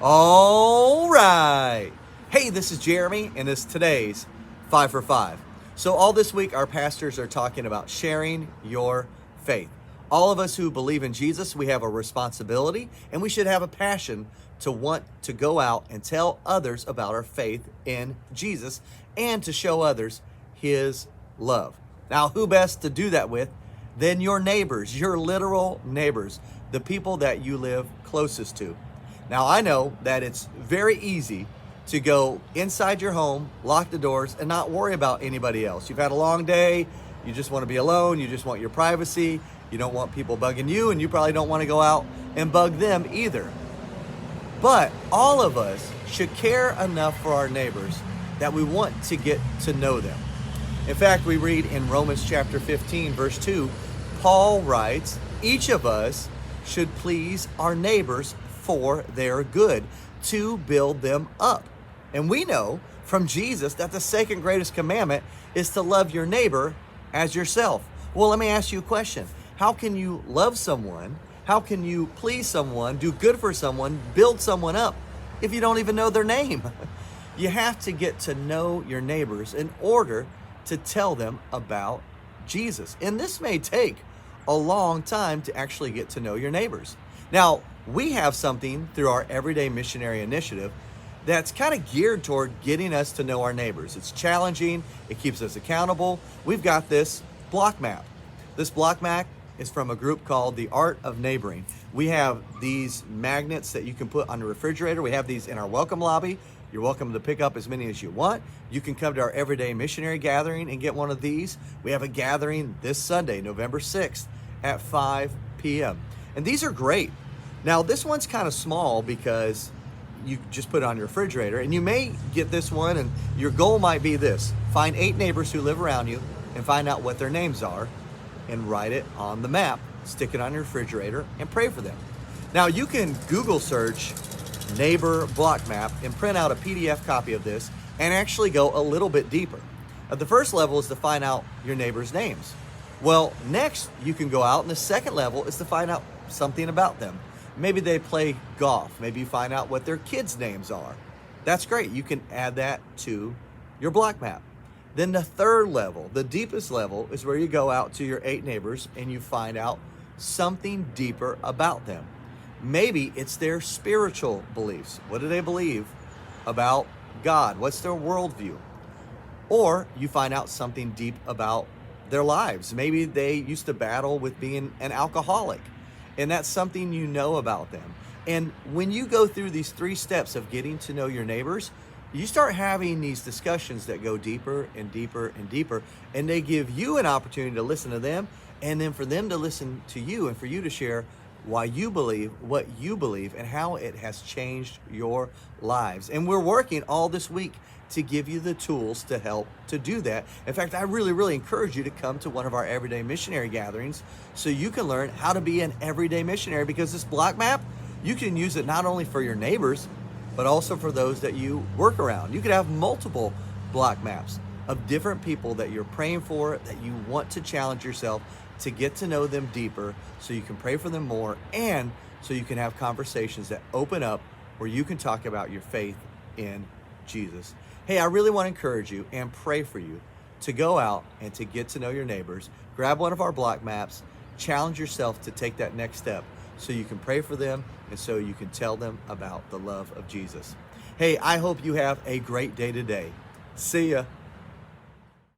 All right. Hey, this is Jeremy, and this is today's 5 for 5. So, all this week, our pastors are talking about sharing your faith. All of us who believe in Jesus, we have a responsibility, and we should have a passion to want to go out and tell others about our faith in Jesus and to show others His love. Now, who best to do that with than your neighbors, your literal neighbors, the people that you live closest to? Now, I know that it's very easy to go inside your home, lock the doors, and not worry about anybody else. You've had a long day, you just want to be alone, you just want your privacy, you don't want people bugging you, and you probably don't want to go out and bug them either. But all of us should care enough for our neighbors that we want to get to know them. In fact, we read in Romans chapter 15, verse 2, Paul writes, each of us should please our neighbors for their good, to build them up. And we know from Jesus that the second greatest commandment is to love your neighbor as yourself. Well, let me ask you a question. How can you love someone? How can you please someone, do good for someone, build someone up if you don't even know their name? You have to get to know your neighbors in order to tell them about Jesus. And this may take a long time to actually get to know your neighbors. Now, we have something through our Everyday Missionary Initiative that's kind of geared toward getting us to know our neighbors. It's challenging, it keeps us accountable. We've got this block map. This block map is from a group called The Art of Neighboring. We have these magnets that you can put on the refrigerator. We have these in our welcome lobby. You're welcome to pick up as many as you want. You can come to our Everyday Missionary Gathering and get one of these. We have a gathering this Sunday, November 6th at 5 p.m. And these are great. Now, this one's kind of small because you just put it on your refrigerator, and you may get this one, and your goal might be this: find 8 neighbors who live around you and find out what their names are and write it on the map, stick it on your refrigerator, and pray for them. Now, you can Google search neighbor block map and print out a PDF copy of this and actually go a little bit deeper. The first level is to find out your neighbors' names. Well, next you can go out, and the second level is to find out something about them. Maybe they play golf. Maybe you find out what their kids' names are. That's great. You can add that to your block map. Then the third level, the deepest level, is where you go out to your 8 neighbors and you find out something deeper about them. Maybe it's their spiritual beliefs. What do they believe about God? What's their worldview? Or you find out something deep about their lives. Maybe they used to battle with being an alcoholic, and that's something you know about them. And when you go through these 3 steps of getting to know your neighbors, you start having these discussions that go deeper and deeper and deeper, and they give you an opportunity to listen to them, and then for them to listen to you, and for you to share why you believe what you believe and how it has changed your lives. And we're working all this week to give you the tools to help to do that. In fact, I really encourage you to come to one of our Everyday Missionary Gatherings so you can learn how to be an everyday missionary, because this block map, you can use it not only for your neighbors, but also for those that you work around. You could have multiple block maps of different people that you're praying for, that you want to challenge yourself to get to know them deeper so you can pray for them more, and so you can have conversations that open up where you can talk about your faith in Jesus. Hey, I really want to encourage you and pray for you to go out and to get to know your neighbors. Grab one of our block maps, challenge yourself to take that next step so you can pray for them and so you can tell them about the love of Jesus. Hey, I hope you have a great day today. See ya.